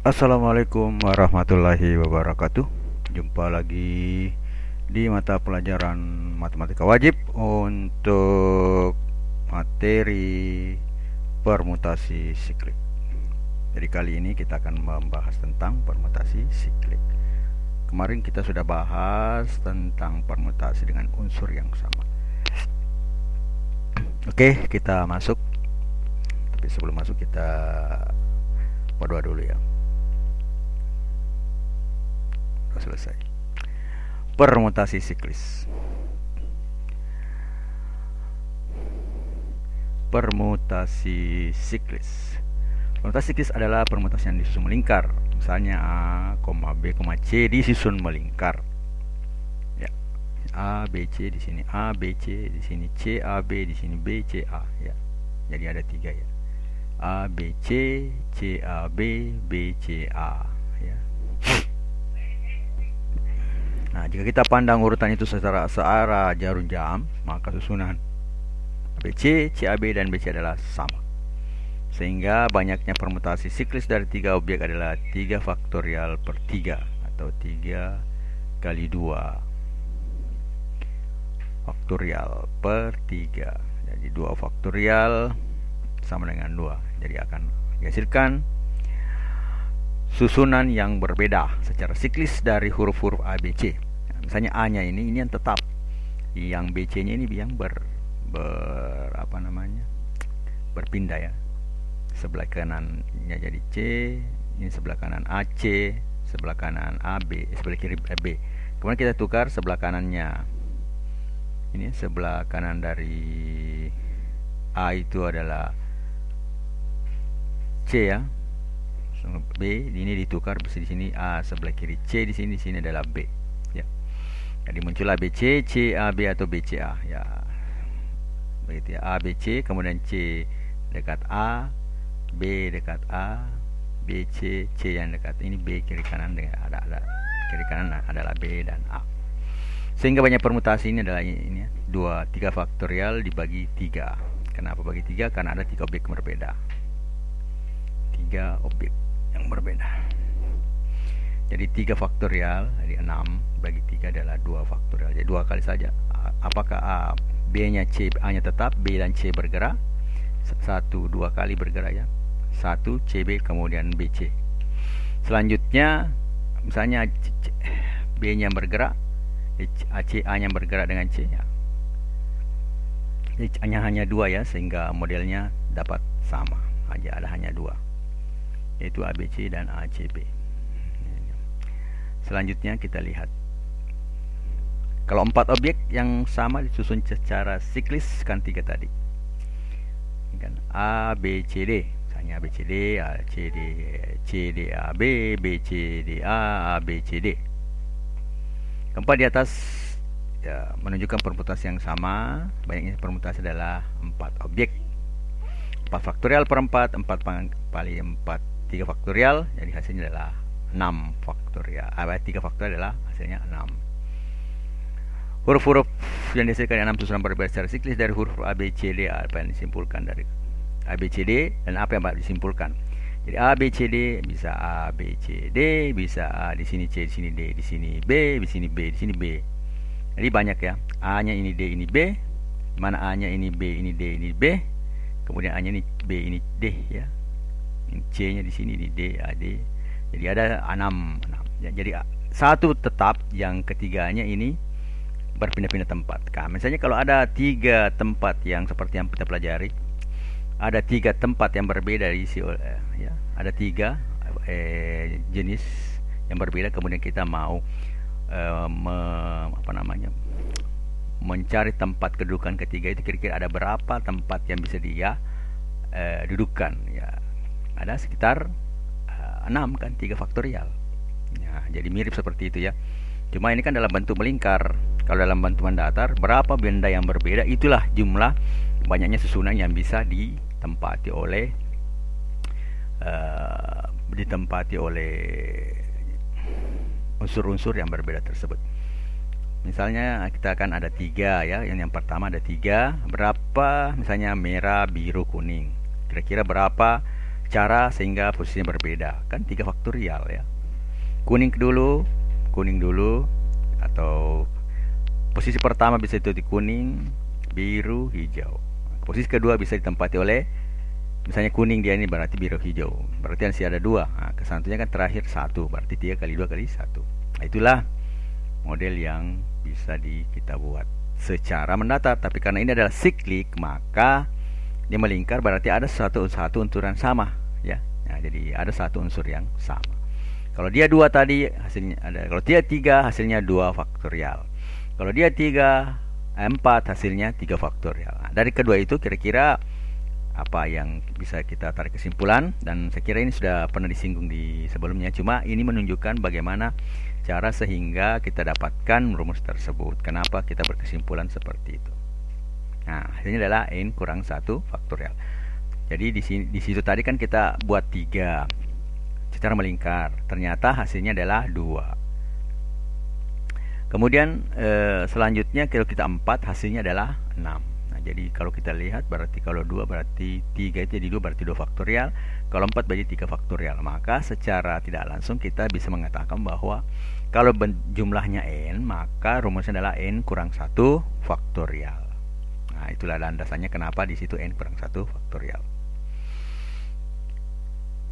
Assalamualaikum warahmatullahi wabarakatuh. Jumpa lagi di mata pelajaran matematika wajib untuk materi permutasi siklik. Jadi kali ini kita akan membahas tentang permutasi siklik. Kemarin kita sudah bahas tentang permutasi dengan unsur yang sama. Oke, kita masuk. Tapi sebelum masuk kita berdoa dulu ya. Selesai. Permutasi siklis. Permutasi siklis. Permutasi siklis adalah permutasi yang disusun melingkar. Misalnya A, B, C disusun melingkar. Ya. A, B, C di sini A, B, C di sini C, A, B di sini B, C, A ya. Jadi ada 3 ya. A, B, C, C, A, B, B, C, A ya. Nah, jika kita pandang urutan itu secara searah jarum jam, maka susunan ABC, CAB, dan BC adalah sama. Sehingga banyaknya permutasi siklis dari 3 objek adalah 3 faktorial per 3 atau 3 kali 2 faktorial per 3. Jadi 2 faktorial sama dengan 2. Jadi akan dihasilkan susunan yang berbeda secara siklis dari huruf-huruf A, B, C. Misalnya A-nya ini yang tetap, yang BC-nya ini yang berpindah ya. Sebelah kanannya jadi C, ini sebelah kanan AC, sebelah kanan AB, sebelah kiri AB. Kemudian kita tukar sebelah kanannya. Ini sebelah kanan dari A itu adalah C ya. B ini ditukar di sini A, sebelah kiri C di sini adalah B ya. Jadi muncullah BC, CAB atau BCA ya. Begitu ya. A, BC, kemudian C dekat A, B dekat A, BC, C yang dekat ini B kiri kanan ada kiri kanan adalah B dan A. Sehingga banyak permutasi ini adalah ini ya, 3 faktorial dibagi 3. Kenapa bagi 3? Karena ada 3 objek yang berbeda. 3 objek yang berbeda. Jadi 3 faktorial dari 6 bagi 3 adalah 2 faktorial. Jadi 2 kali saja. Apakah A, B-nya C, A-nya tetap, B dan C bergerak? 1, 2 kali bergerak ya. 1 CB kemudian BC. Selanjutnya misalnya B-nya bergerak, A-nya bergerak dengan C ya. Jadi hanya 2 ya, sehingga modelnya dapat sama. Ada hanya 2. Yaitu ABC dan ACB. Selanjutnya kita lihat. Kalau 4 objek yang sama disusun secara siklis kan 3 tadi. Ini kan A, B, C, D. Misalnya A, B, C, D, A, C, D, C, D, A, B, B, C, D, A, A, B, C, D. Keempat di atas ya, menunjukkan permutasi yang sama. Banyaknya permutasi adalah 4 objek. 4 faktorial per 4, 4 kali 4 3 faktorial, jadi hasilnya adalah 6 faktorial. 3 faktorial adalah hasilnya 6. Huruf-huruf yang dihasilkan 6 susunan berbeda secara siklis dari huruf A, B, C, D. Apa yang disimpulkan dari A, B, C, D dan apa yang disimpulkan? Jadi A, B, C, D bisa A, B, C, D, bisa A di sini C, di sini D, di sini B, di sini B, di sini B. Jadi banyak ya. A-nya ini D, ini B. Mana A-nya ini B, ini D, ini B. Kemudian A-nya ini B, ini D ya. C-nya di sini di D, A, D. Jadi ada 6 ya, jadi satu tetap, yang ketiganya ini berpindah-pindah tempat. Misalnya kalau ada 3 tempat yang seperti yang kita pelajari, ada 3 tempat yang berbeda diisi ya, ada 3 jenis yang berbeda. Kemudian kita mau mencari tempat kedudukan ketiga itu, kira-kira ada berapa tempat yang bisa dia dudukkan ya. Ada sekitar 6 kan, 3 faktorial ya, jadi mirip seperti itu ya. Cuma ini kan dalam bentuk melingkar. Kalau dalam bentuk datar, berapa benda yang berbeda, itulah jumlah banyaknya susunan yang bisa ditempati oleh unsur-unsur yang berbeda tersebut. Misalnya kita akan ada 3 ya. Yang pertama ada 3. Berapa misalnya merah, biru, kuning. Kira-kira berapa cara sehingga posisinya berbeda. Kan 3 faktorial ya. Kuning dulu atau posisi pertama bisa itu di kuning, biru, hijau. Posisi kedua bisa ditempati oleh misalnya kuning, dia ini berarti biru hijau. Berarti masih ada 2. Nah, kesantunya kan terakhir 1, berarti 3 kali 2 kali 1. Nah, itulah model yang bisa kita buat secara mendatar. Tapi karena ini adalah siklik, maka dia melingkar, berarti ada satu unsur yang sama ya. Nah, jadi ada satu unsur yang sama. Kalau dia 2 tadi hasilnya ada, kalau dia 3 hasilnya 2 faktorial. Kalau dia 4 hasilnya 3 faktorial. Nah, dari kedua itu kira-kira apa yang bisa kita tarik kesimpulan, dan saya kira ini sudah pernah disinggung di sebelumnya, cuma ini menunjukkan bagaimana cara sehingga kita dapatkan rumus tersebut. Kenapa kita berkesimpulan seperti itu. Nah, hasilnya adalah n kurang 1 faktorial. Jadi di situ tadi kan kita buat 3 secara melingkar, ternyata hasilnya adalah 2. Kemudian selanjutnya kalau kita 4 hasilnya adalah 6. Nah, jadi kalau kita lihat berarti kalau 2 berarti 3 itu jadi 2 berarti 2 faktorial. Kalau 4 berarti 3 faktorial. Maka secara tidak langsung kita bisa mengatakan bahwa kalau jumlahnya n, maka rumusnya adalah n kurang 1 faktorial. Nah, itulah landasannya kenapa di situ n kurang 1 faktorial.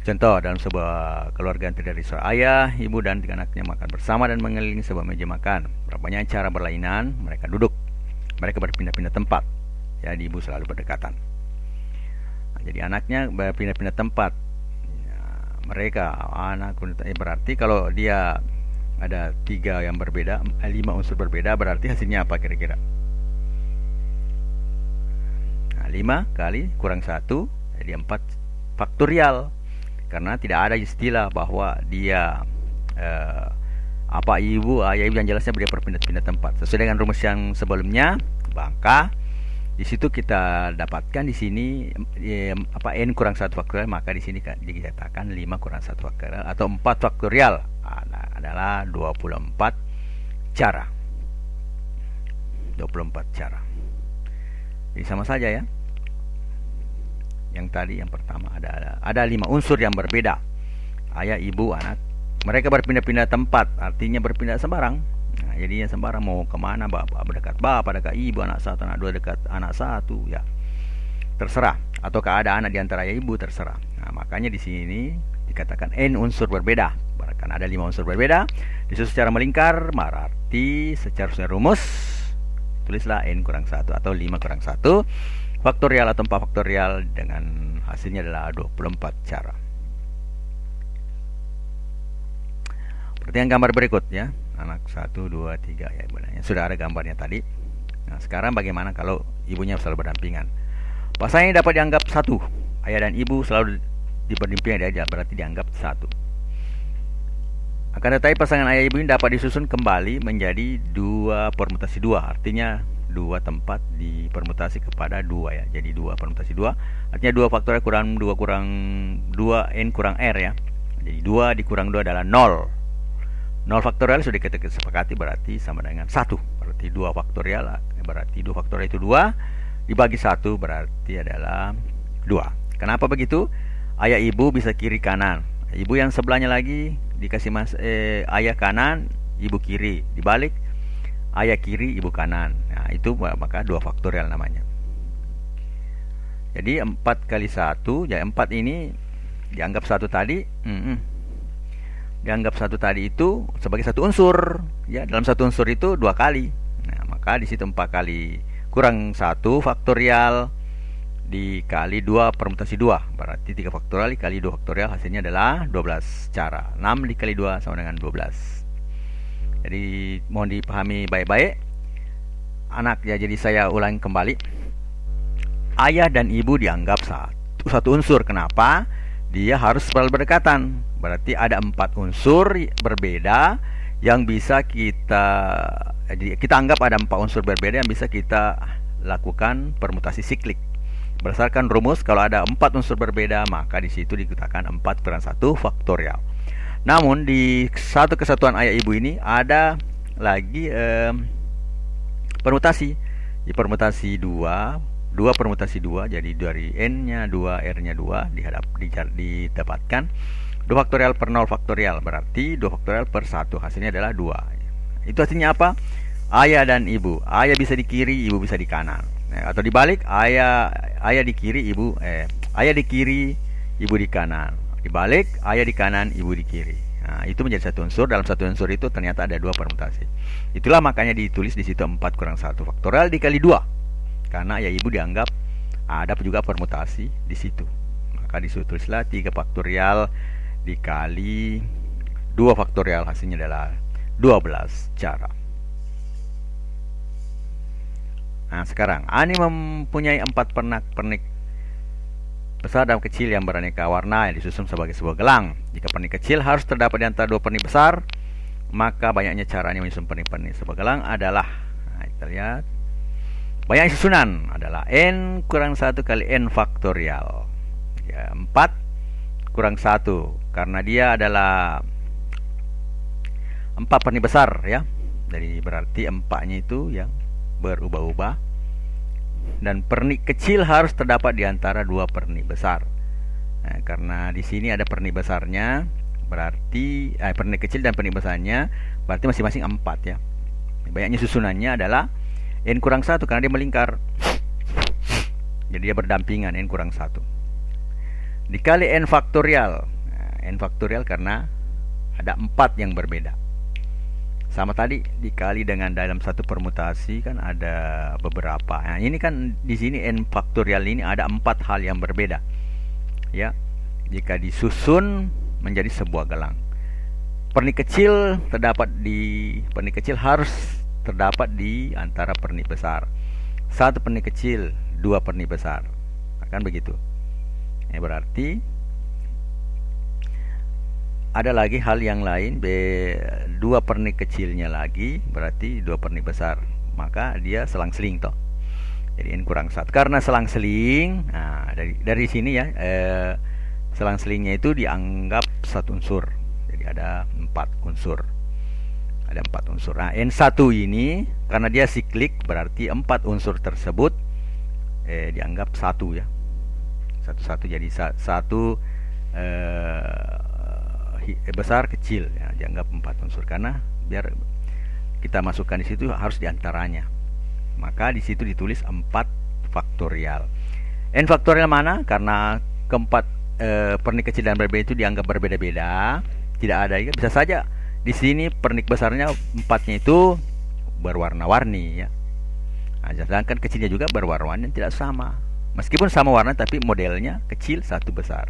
Contoh, dalam sebuah keluarga yang terdiri dari seorang ayah, ibu, dan 3 anaknya makan bersama dan mengelilingi sebuah meja makan. Berapanya cara berlainan, mereka duduk. Mereka berpindah-pindah tempat. Jadi ibu selalu berdekatan. Nah, jadi anaknya berpindah-pindah tempat. Ya, mereka berarti kalau dia ada 3 yang berbeda, 5 unsur berbeda, berarti hasilnya apa kira-kira? Nah, 5 kali kurang 1 jadi 4 faktorial. Karena tidak ada istilah bahwa dia ayah ibu, yang jelasnya dia berpindah-pindah tempat. Sesuai dengan rumus yang sebelumnya, maka di situ kita dapatkan di sini n kurang 1 faktorial, maka di sini dikatakan 5 kurang 1 faktorial atau 4 faktorial adalah 24 cara. 24 cara. Jadi sama saja ya. Yang tadi yang pertama ada 5 unsur yang berbeda. Ayah, ibu, anak. Mereka berpindah-pindah tempat, artinya berpindah sembarang. Nah, jadinya sembarang mau kemana, dekat bapak, dekat ibu, anak 1, anak 2 dekat anak 1 ya. Terserah. Ataukah ada anak di antara ayah ibu, terserah. Nah, makanya di sini dikatakan n unsur berbeda. Karena ada 5 unsur berbeda, disusun secara melingkar, berarti secara rumus tulislah n kurang 1 atau 5 kurang 1 faktorial atau 4 faktorial, dengan hasilnya adalah 24 cara. Perhatikan gambar berikut ya. Anak 1, 2, 3 ya, sebenarnya sudah ada gambarnya tadi. Nah, sekarang bagaimana kalau ibunya selalu berdampingan? Pasangan ini dapat dianggap 1. Ayah dan ibu selalu berdampingan, dia berarti dianggap 1. Akan tetapi pasangan ayah ibu ini dapat disusun kembali menjadi 2 permutasi 2. Artinya 2 tempat dipermutasi kepada 2 ya. Jadi 2 permutasi 2. Artinya 2 faktorial kurang 2 kurang 2 n kurang r ya. Jadi 2 dikurang 2 adalah 0. 0 faktorial sudah kita sepakati berarti sama dengan 1. Berarti 2 faktorial berarti 2 faktorial itu 2 dibagi 1 berarti adalah 2. Kenapa begitu? Ayah ibu bisa kiri kanan. Ibu yang sebelahnya lagi dikasih ayah kanan, ibu kiri. Dibalik ayah kiri, ibu kanan. Nah, itu maka 2 faktorial namanya. Jadi 4 kali 1, ya 4 ini dianggap 1 tadi. Dianggap 1 tadi itu sebagai 1 unsur. Ya, dalam 1 unsur itu 2 kali. Nah, maka di situ 4 kali kurang 1 faktorial dikali 2 permutasi 2. Berarti 3 faktorial dikali 2 faktorial hasilnya adalah 12 cara. 6 dikali 2 sama dengan 12. Jadi mohon dipahami baik-baik anak ya. Jadi saya ulangi kembali. Ayah dan ibu dianggap satu unsur. Kenapa? Dia harus selalu berdekatan. Berarti ada 4 unsur berbeda yang bisa kita anggap ada 4 unsur berbeda yang bisa kita lakukan permutasi siklik. Berdasarkan rumus, kalau ada 4 unsur berbeda, maka di situ dikatakan 4 kurang 1 faktorial. Namun di satu kesatuan ayah ibu ini ada lagi permutasi. Di permutasi 2 2 permutasi 2, jadi dari n-nya 2, r-nya 2 didapatkan 2 faktorial per 0 faktorial, berarti 2 faktorial per 1, hasilnya adalah 2. Itu hasilnya apa? Ayah dan ibu. Ayah bisa di kiri, ibu bisa di kanan. Atau dibalik, ayah di kiri, ayah di kiri, ibu di kanan. Dibalik, ayah di kanan, ibu di kiri. Nah, itu menjadi satu unsur. Dalam satu unsur itu ternyata ada 2 permutasi. Itulah makanya ditulis di situ 4 kurang 1 faktorial dikali 2. Karena ayah ibu dianggap ada juga permutasi di situ. Maka ditulislah 3 faktorial dikali 2 faktorial, hasilnya adalah 12 cara. Nah, sekarang Ani mempunyai 4 pernik besar dan kecil yang beraneka warna yang disusun sebagai sebuah gelang. Jika pernik kecil harus terdapat di antara 2 pernik besar, maka banyaknya caranya menyusun pernik-pernik sebuah gelang adalah, nah, kita lihat, banyak susunan adalah n kurang 1 kali n faktorial. Ya, 4 kurang 1 karena dia adalah 4 pernik besar ya. Jadi berarti 4-nya itu yang berubah-ubah. Dan pernik kecil harus terdapat di antara 2 pernik besar. Nah, karena di sini ada pernik besarnya, berarti pernik kecil dan pernik besarnya, berarti masing-masing 4 ya. Banyaknya susunannya adalah n kurang 1 karena dia melingkar. Jadi dia berdampingan n kurang 1. Dikali n faktorial. Nah, n faktorial karena ada 4 yang berbeda. Sama tadi dikali dengan dalam satu permutasi kan ada beberapa. Nah, ini kan di sini n faktorial ini ada 4 hal yang berbeda. Ya. Jika disusun menjadi sebuah gelang. Pernik kecil harus terdapat di antara pernik besar. 1 pernik kecil, 2 pernik besar. Akan begitu. Berarti ada lagi hal yang lain, 2 pernik kecilnya lagi berarti 2 pernik besar, maka dia selang-seling toh. Jadi n kurang 1 karena selang-seling. Nah, dari sini ya, selang-selingnya itu dianggap satu unsur. Jadi ada 4 unsur. Ada 4 unsur. Nah, n1 ini karena dia siklik berarti 4 unsur tersebut dianggap satu ya. Satu-satu jadi satu besar kecil ya, dianggap 4 unsur karena biar kita masukkan di situ harus diantaranya. Maka di situ ditulis 4 faktorial. N faktorial mana? Karena keempat pernik kecil dan berbeda itu dianggap berbeda-beda, tidak ada ya. Bisa saja di sini pernik besarnya 4-nya itu berwarna-warni ya. Nah, sedangkan kecilnya juga berwarna-warni tidak sama. Meskipun sama warna tapi modelnya kecil satu besar.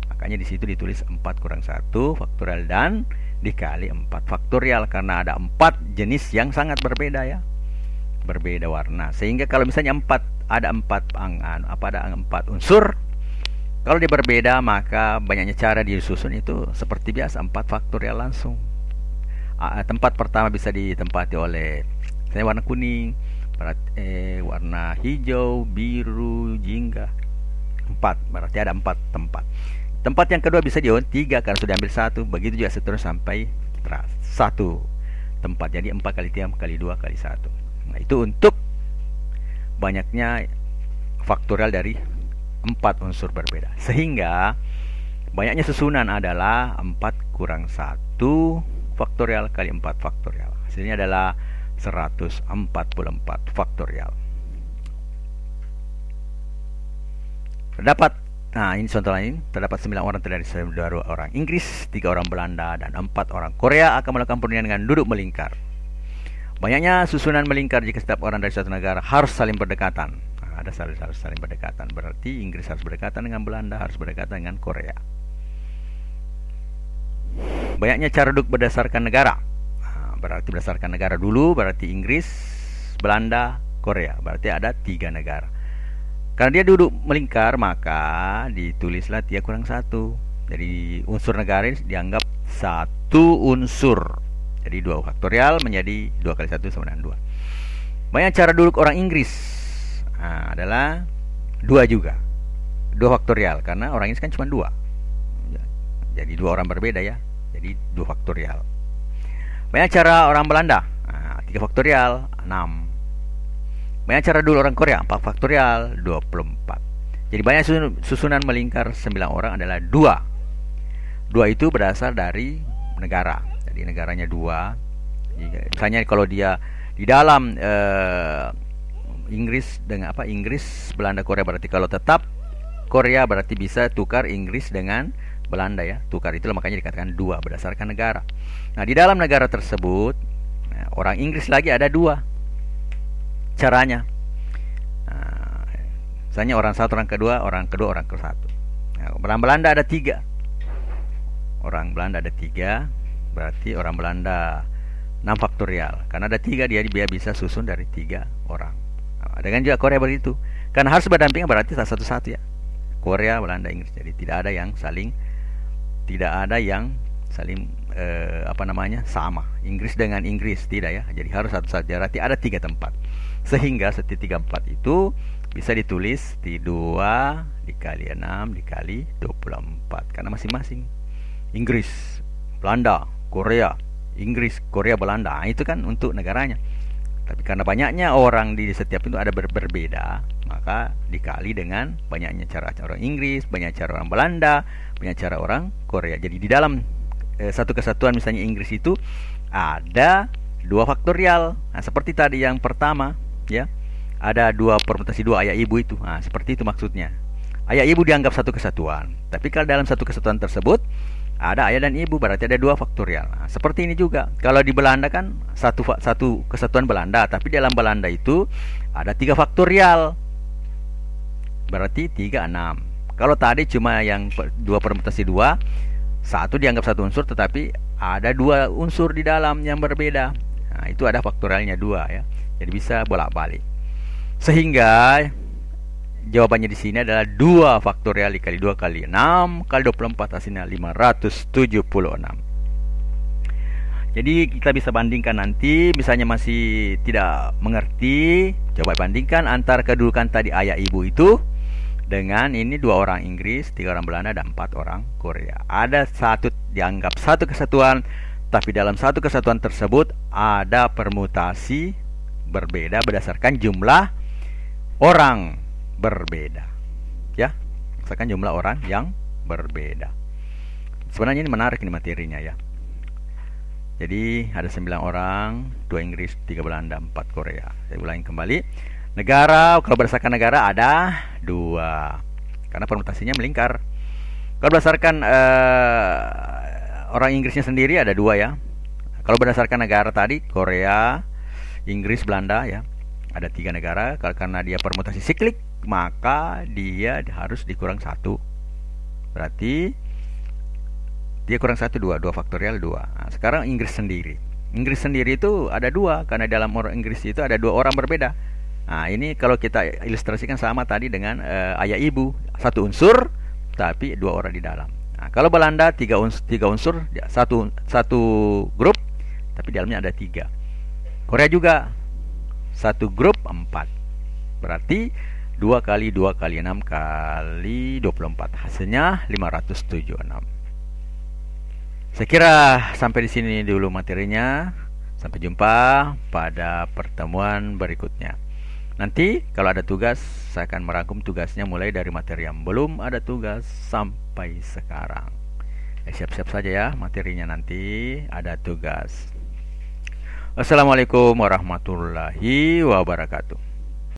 Makanya di situ ditulis 4 kurang 1 faktorial dan dikali 4 faktorial karena ada 4 jenis yang sangat berbeda ya. Berbeda warna. Sehingga kalau misalnya ada 4 unsur, kalau dia berbeda maka banyaknya cara disusun itu seperti biasa 4 faktorial langsung. Tempat pertama bisa ditempati oleh warna kuning, warna hijau, biru, jingga. 4, berarti ada 4 tempat. Tempat yang kedua bisa dion 3 karena sudah ambil 1. Begitu juga seterusnya sampai 1 tempat. Jadi 4 kali 3 kali 2 kali 1. Nah, itu untuk banyaknya faktorial dari 4 unsur berbeda. Sehingga banyaknya susunan adalah 4 kurang 1 faktorial kali 4 faktorial. Hasilnya adalah 144 faktorial. Nah, ini contoh lain. Terdapat 9 orang terdiri dari 2 orang Inggris, 3 orang Belanda, dan 4 orang Korea akan melakukan perundingan dengan duduk melingkar. Banyaknya susunan melingkar jika setiap orang dari suatu negara harus saling berdekatan. Nah, harus saling berdekatan. Berarti Inggris harus berdekatan dengan Belanda, harus berdekatan dengan Korea. Banyaknya cara duduk berdasarkan negara. Nah, berarti berdasarkan negara dulu, berarti Inggris, Belanda, Korea. Berarti ada 3 negara. Karena dia duduk melingkar, maka ditulislah 3 kurang 1. Jadi unsur negara ini dianggap 1 unsur. Jadi 2 faktorial menjadi 2 kali 1 sama dengan 2. Banyak cara duduk orang Inggris adalah 2 juga. 2 faktorial karena orang Inggris kan cuma 2. Jadi 2 orang berbeda ya. Jadi 2 faktorial. Banyak cara orang Belanda. 3 faktorial 6. Banyak cara dulu orang Korea, 4 faktorial 24. Jadi banyak susunan melingkar 9 orang adalah 2. 2 itu berasal dari negara. Jadi negaranya 2. Misalnya kalau dia di dalam Inggris dengan apa? Inggris, Belanda, Korea, berarti kalau tetap Korea berarti bisa tukar Inggris dengan Belanda ya. Tukar itulah makanya dikatakan 2 berdasarkan negara. Nah, di dalam negara tersebut orang Inggris lagi ada 2 caranya. Misalnya orang satu, orang kedua, orang ke satu. Orang Belanda ada 3. Orang Belanda ada 3, berarti orang Belanda 6 faktorial. Karena ada 3 dia bisa susun dari 3 orang. Dengan juga Korea begitu. Karena harus berdampingan berarti satu-satu ya. Korea, Belanda, Inggris. Jadi tidak ada yang saling sama. Inggris dengan Inggris tidak ya. Jadi harus satu-satu. Berarti ada 3 tempat. Sehingga setiap 3 tempat itu bisa ditulis di 2 dikali 6 dikali 24. Karena masing-masing Inggris, Belanda, Korea, Inggris, Korea, Belanda. Nah, itu kan untuk negaranya. Tapi karena banyaknya orang di setiap itu ada berbeda, maka dikali dengan banyaknya cara orang Inggris, banyak cara orang Belanda, banyak cara orang Korea. Jadi di dalam satu kesatuan misalnya Inggris itu ada 2 faktorial. Nah, seperti tadi yang pertama ya. Ada 2 permutasi 2 ayah ibu itu. Nah, seperti itu maksudnya. Ayah ibu dianggap satu kesatuan. Tapi kalau dalam satu kesatuan tersebut ada ayah dan ibu, berarti ada 2 faktorial. Nah, seperti ini juga. Kalau di Belanda kan satu kesatuan Belanda, tapi dalam Belanda itu ada 3 faktorial. Berarti 3, 6. Kalau tadi cuma yang 2 permutasi 2, satu dianggap satu unsur, tetapi ada 2 unsur di dalam yang berbeda. Nah, itu ada faktorialnya 2 ya. Jadi bisa bolak-balik. Sehingga jawabannya di sini adalah 2 faktorial dikali 2 kali 6 kali 24 hasilnya 576. Jadi kita bisa bandingkan nanti, misalnya masih tidak mengerti, coba bandingkan antara kedudukan tadi ayah ibu itu dengan ini 2 orang Inggris, 3 orang Belanda, dan 4 orang Korea. Ada satu dianggap satu kesatuan, tapi dalam satu kesatuan tersebut ada permutasi berbeda berdasarkan jumlah orang berbeda ya, berdasarkan jumlah orang yang berbeda. Sebenarnya ini menarik ini materinya ya. Jadi ada 9 orang, 2 Inggris, 3 Belanda, 4 Korea. Saya ulangi kembali. Negara, kalau berdasarkan negara ada 2, karena permutasinya melingkar. Kalau berdasarkan orang Inggrisnya sendiri ada 2 ya. Kalau berdasarkan negara tadi, Korea, Inggris, Belanda ya, ada 3 negara. Karena dia permutasi siklik, maka dia harus dikurang 1. Berarti dia kurang 1, 2 faktorial 2. Nah, sekarang Inggris sendiri. Inggris sendiri itu ada 2, karena dalam orang Inggris itu ada 2 orang berbeda. Nah, ini kalau kita ilustrasikan sama tadi dengan ayah ibu, 1 unsur tapi 2 orang di dalam. Nah, kalau Belanda 3 unsur, satu grup tapi di dalamnya ada 3. Korea juga 1 grup 4. Berarti 2 kali 2 kali 6 kali 24. Hasilnya 576. Saya kira sampai di sini dulu materinya. Sampai jumpa pada pertemuan berikutnya. Nanti kalau ada tugas, saya akan merangkum tugasnya mulai dari materi yang belum ada tugas sampai sekarang. Siap-siap saja ya, materinya nanti ada tugas. Assalamualaikum warahmatullahi wabarakatuh.